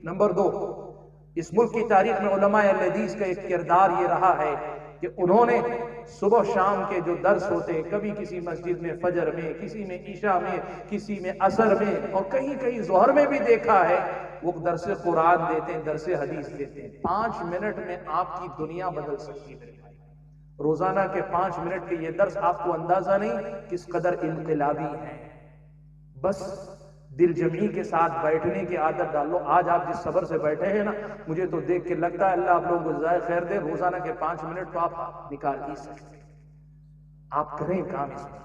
Number 2، اس ملک کی تاریخ میں علماء اہل حدیث کا ایک کردار یہ رہا ہے کہ انہوں نے صبح شام کے جو درس ہوتے، کبھی کسی مسجد میں فجر میں، کسی میں عشاء میں، کسی میں عصر میں، اور کہیں کہیں ظہر میں بھی دیکھا ہے، وہ درس قرآن دیتے ہیں، درس حدیث دیتے ہیں۔ 5 منٹ میں آپ کی دنیا بدل سکتی ہے۔ روزانہ کے 5 منٹ کے یہ درس آپ کو اندازہ نہیں کس قدر انقلابی ہے۔ بس دل جمعی کے ساتھ بیٹھنے کی عادت ڈال لو۔ آج آپ جس صبر سے بیٹھے ہیں نا، مجھے تو دیکھ کے لگتا ہے اللہ آپ لوگوں کو جزائے خیر دے، روزانہ کے 5 منٹ تو آپ نکال ہی سکتے ہیں۔ آپ کریں کام اس میں۔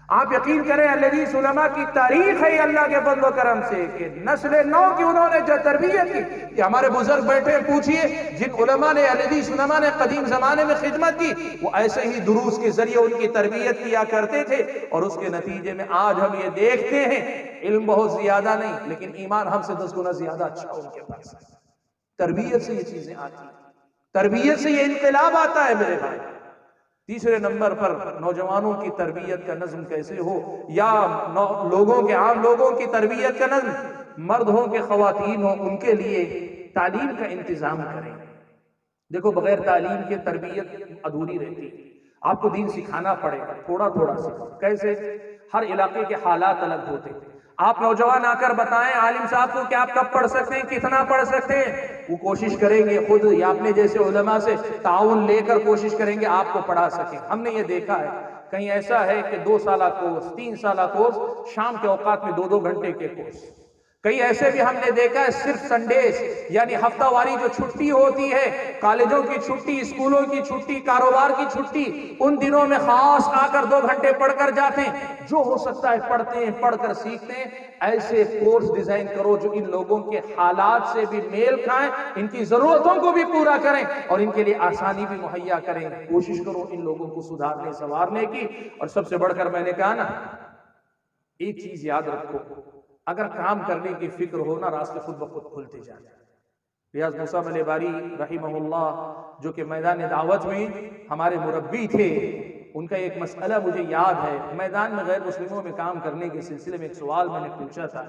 آپ یقین کریں اہل حدیث علماء کی تاریخ ہے اللہ کے فضل و کرم سے کہ نسل نو کی انہوں نے جو تربیت کی، کہ ہمارے بزرگ بیٹھے پوچھئے جن علماء نے، اہل حدیث علماء نے قدیم زمانے میں خدمت کی، وہ ایسے ہی دروس کے ذریعے ان کی تربیت کیا کرتے تھے، اور اس کے نتیجے میں آج ہم یہ دیکھتے ہیں علم بہت زیادہ نہیں لیکن ایمان ہم سے 10 گنا زیادہ اچھا ان کے پاس ہے۔ تربیت سے یہ چیزیں آتی ہیں، تربیت سے یہ انقلاب آتا ہے میرے بھائی۔ تیسرے نمبر پر نوجوانوں کی تربیت کا نظم کیسے ہو، یا لوگوں کے، عام لوگوں کی تربیت کا نظم، مرد ہوں کہ خواتین ہوں، ان کے لیے تعلیم کا انتظام کریں۔ دیکھو بغیر تعلیم کے تربیت ادھوری رہتی ہے۔ آپ کو دین سکھانا پڑے گا، تھوڑا تھوڑا سکھاؤ۔ کیسے؟ ہر علاقے کے حالات الگ ہوتے ہیں۔ آپ نوجوان آ کر بتائیں عالم صاحب کو کہ آپ کب پڑھ سکتے ہیں، کتنا پڑھ سکتے ہیں، وہ کوشش کریں گے خود یا اپنے جیسے علماء سے تعاون لے کر کوشش کریں گے آپ کو پڑھا سکیں۔ ہم نے یہ دیکھا ہے کہیں ایسا ہے کہ 2 سالہ کورس، 3 سالہ کورس، شام کے اوقات میں 2 گھنٹے کے کورس۔ کئی ایسے بھی ہم نے دیکھا ہے صرف سنڈیز یعنی ہفتہ واری جو چھٹی ہوتی ہے، کالجوں کی چھٹی، اسکولوں کی چھٹی، کاروبار کی چھٹی، ان دنوں میں خاص آ کر 2 گھنٹے پڑھ کر جاتے ہیں۔ جو ہو سکتا ہے پڑھتے ہیں، پڑھ کر سیکھتے ہیں۔ ایسے کورس ڈیزائن کرو جو ان لوگوں کے حالات سے بھی میل کھائیں، ان کی ضرورتوں کو بھی پورا کریں اور ان کے لیے آسانی بھی مہیا کریں۔ کوشش کرو ان لوگوں کو سدھارنے سنوارنے کی۔ اور سب سے بڑھ کر میں نے کہا نا، ایک چیز یاد رکھو، اگر کام کرنے کی فکر ہو نا، راستے خود بخود کھلتے جائیں۔ ریاض موسیٰ ملباری رحمہ اللہ جو کہ میدان دعوت میں ہمارے مربی تھے، ان کا ایک مسئلہ مجھے یاد ہے۔ میدان میں غیر مسلموں میں کام کرنے کے سلسلے میں ایک سوال میں نے پوچھا تھا،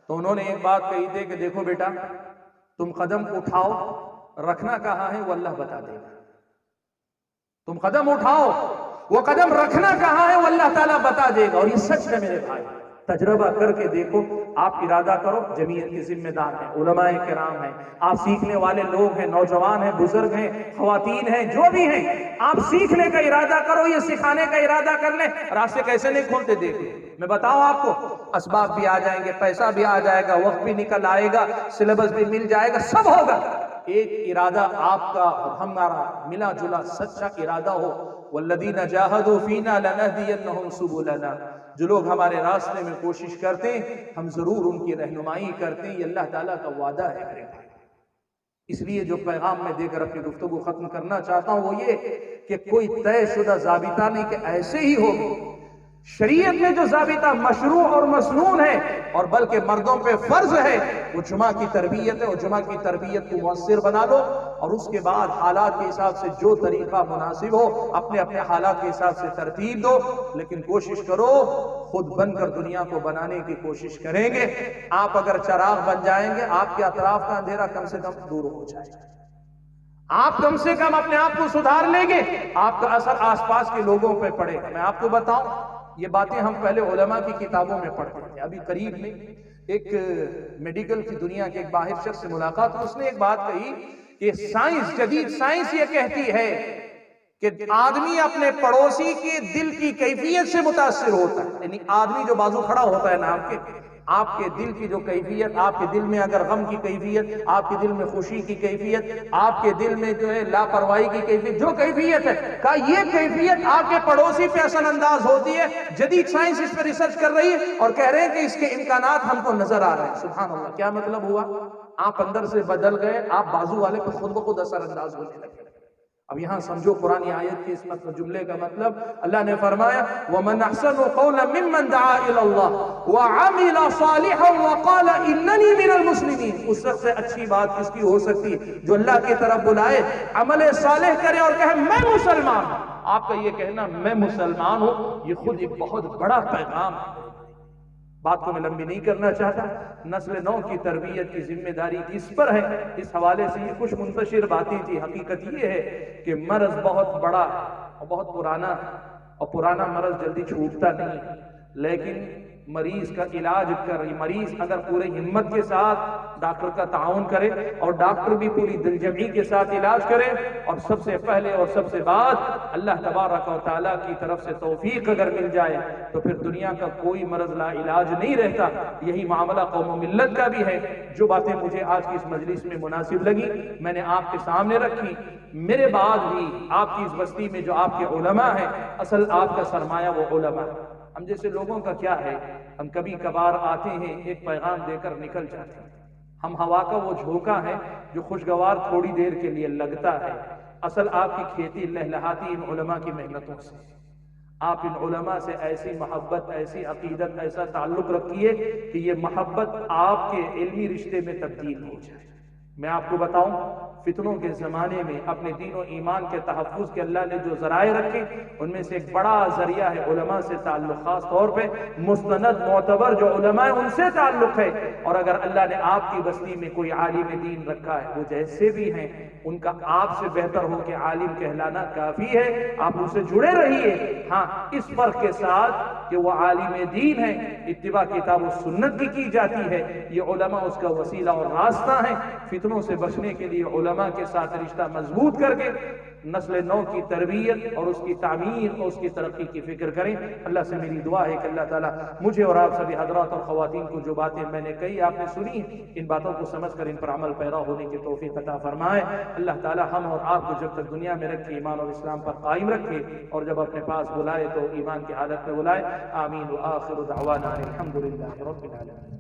تو انہوں نے ایک بات کہی تھی کہ دیکھو بیٹا، تم قدم اٹھاؤ، رکھنا کہاں ہے وہ اللہ بتا دے گا۔ تم قدم اٹھاؤ، وہ قدم رکھنا کہاں ہے وہ اللہ تعالیٰ بتا دے گا۔ اور یہ سچ ہے میرے بھائی، تجربہ کر کے دیکھو۔ آپ ارادہ کرو، جمعیت کے ذمہ دار ہیں، علماء کرام ہیں، آپ سیکھنے والے لوگ ہیں، نوجوان ہیں، بزرگ ہیں، خواتین ہیں، جو بھی ہیں، آپ سیکھنے کا ارادہ کرو، یہ سکھانے کا ارادہ کر لیں۔ راستے کیسے نہیں کھولتے دیکھ لیں۔ میں بتاؤں آپ کو، اسباب بھی آ جائیں گے، پیسہ بھی آ جائے گا، وقت بھی نکل آئے گا، سلیبس بھی مل جائے گا، سب ہوگا۔ ایک ارادہ آپ کا اور ہمارا ملا جلا سچا ارادہ ہو۔ والذین جاہدوا فینا لنہدینہم سبلنا، جو لوگ ہمارے راستے میں کوشش کرتے ہیں ہم ضرور ان کی رہنمائی کرتے ہیں۔ یہ اللہ تعالیٰ کا وعدہ ہے میرے بھائی۔ اس لیے جو پیغام میں دے کر اپنی گفتگو ختم کرنا چاہتا ہوں وہ یہ کہ کوئی طے شدہ ضابطہ نہیں کہ ایسے ہی ہوگی۔ شریعت میں جو ضابطہ مشروع اور مسنون ہے اور بلکہ مردوں پہ فرض ہے وہ جمعہ کی تربیت ہے، اور جمعہ کی تربیت کو مؤثر بنا لو، اور اس کے بعد حالات کے حساب سے جو طریقہ مناسب ہو اپنے اپنے حالات کے حساب سے ترتیب دو، لیکن کوشش کرو خود بن کر دنیا کو بنانے کی کوشش کریں گے۔ آپ اگر چراغ بن جائیں گے، آپ کے اطراف کا اندھیرا کم سے کم دور ہو جائے گا۔ آپ کم سے کم اپنے آپ کو سدھار لیں گے، آپ کا اثر آس پاس کے لوگوں پہ پڑے گا۔ میں آپ کو بتاؤں، یہ باتیں ہم پہلے علماء کی کتابوں میں پڑھتے تھے۔ ابھی قریب میں ایک میڈیکل کی دنیا کے ایک باہر شخص سے ملاقات، اس نے ایک بات کہی کہ سائنس، جدید سائنس یہ کہتی ہے کہ آدمی اپنے پڑوسی کے دل کی کیفیت سے متاثر ہوتا ہے۔ یعنی آدمی جو بازو کھڑا ہوتا ہے نا آپ کے دل کی جو کیفیت، آپ کے دل میں اگر غم کی کیفیت، آپ کے دل میں خوشی کی کیفیت، آپ کے دل میں جو ہے لاپرواہی کی کیفیت، جو کیفیت ہے کہ یہ کیفیت آپ کے پڑوسی پہ اثر انداز ہوتی ہے۔ جدید سائنس اس پہ ریسرچ کر رہی ہے اور کہہ رہے ہیں کہ اس کے امکانات ہم کو نظر آ رہے ہیں۔ سبحان اللہ، کیا مطلب ہوا؟ آپ اندر سے بدل گئے، آپ بازو والے پہ خود بخود اثر انداز ہونے لگے۔ اب یہاں سمجھو قرآن آیت کے اس جملے کا مطلب، اللہ نے فرمایا وَمَنْ أَحْسَنُ قَوْلًا مِّمَّنْ دَعَا إِلَى اللَّهِ وَعَمِلَ صَالِحًا وَقَالَ إِنَّنِي مِنَ الْمُسْلِمِينَ۔ اس وقت سے اچھی بات کس کی ہو سکتی ہے؟ جو اللہ کی طرف بلائے، عمل صالح کرے اور کہے میں مسلمان ہوں۔ آپ کا یہ کہنا میں مسلمان ہوں، یہ خود ایک بہت بڑا پیغام ہے، بات کو میں لمبی نہیں کرنا چاہتا. نسل نو کی تربیت کی ذمہ داری کس پر ہے؟ اس حوالے سے یہ کچھ منتشر باتیں تھی. حقیقت یہ ہے کہ مرض بہت بڑا اور بہت پرانا ہے، اور پرانا مرض جلدی چھوٹتا نہیں، لیکن مریض کا علاج مریض اگر پورے ہمت کے ساتھ ڈاکٹر کا تعاون کرے اور ڈاکٹر بھی پوری دلجمعی کے ساتھ علاج کرے، اور سب سے پہلے اور سب سے بعد اللہ تبارک و تعالیٰ کی طرف سے توفیق اگر مل جائے تو پھر دنیا کا کوئی مرض لا علاج نہیں رہتا. یہی معاملہ قوم و ملت کا بھی ہے. جو باتیں مجھے آج کی اس مجلس میں مناسب لگی میں نے آپ کے سامنے رکھی. میرے بعد بھی آپ کی اس بستی میں جو آپ کے علماء ہیں، اصل آپ کا سرمایہ وہ علماء ہے. ہم جیسے لوگوں کا کیا ہے، ہم کبھی کبھار آتے ہیں ایک پیغام دے کر نکل جاتے ہیں. ہم ہوا کا وہ جھونکا ہے جو خوشگوار تھوڑی دیر کے لیے لگتا ہے. اصل آپ کی کھیتی لہلہاتی ان علماء کی محنتوں سے. آپ ان علماء سے ایسی محبت، ایسی عقیدت، ایسا تعلق رکھیے کہ یہ محبت آپ کے علمی رشتے میں تبدیل ہو جائے. میں آپ کو بتاؤں، فتنوں کے زمانے میں اپنے دین و ایمان کے تحفظ کے اللہ نے جو ذرائع رکھے ان میں سے ایک بڑا ذریعہ ہے علماء سے تعلق. خاص طور پہ مستند معتبر جو علماء ہیں ان سے تعلق ہے. اور اگر اللہ نے آپ کی بستی میں کوئی عالم دین رکھا ہے، وہ جیسے بھی ہیں ان کا آپ سے بہتر ہو کہ عالم کہلانا کافی ہے. آپ ان سے جڑے رہیے، ہاں اس فرق کے ساتھ کہ وہ عالم دین ہے، اتباع کتاب و سنت کی جاتی ہے. یہ علماء اس کا وسیلہ اور راستہ ہیں. فتنوں سے بچنے کے لیے علماء کے ساتھ رشتہ مضبوط کر کے نسل نو کی تربیت اور اس کی تعمیر اور اس کی ترقی کی فکر کریں. اللہ سے میری دعا ہے کہ اللہ تعالیٰ مجھے اور آپ سبھی حضرات اور خواتین کو جو باتیں میں نے کہی، آپ نے سنی، ان باتوں کو سمجھ کر ان پر عمل پیرا ہونے کی توفیق عطا فرمائے. اللہ تعالیٰ ہم اور آپ کو جب تک دنیا میں رکھے ایمان اور اسلام پر قائم رکھے، اور جب اپنے پاس بلائے تو ایمان کی حالت میں بلائے. آمین. وآخر دعوانا الحمدللہ رب العالمین.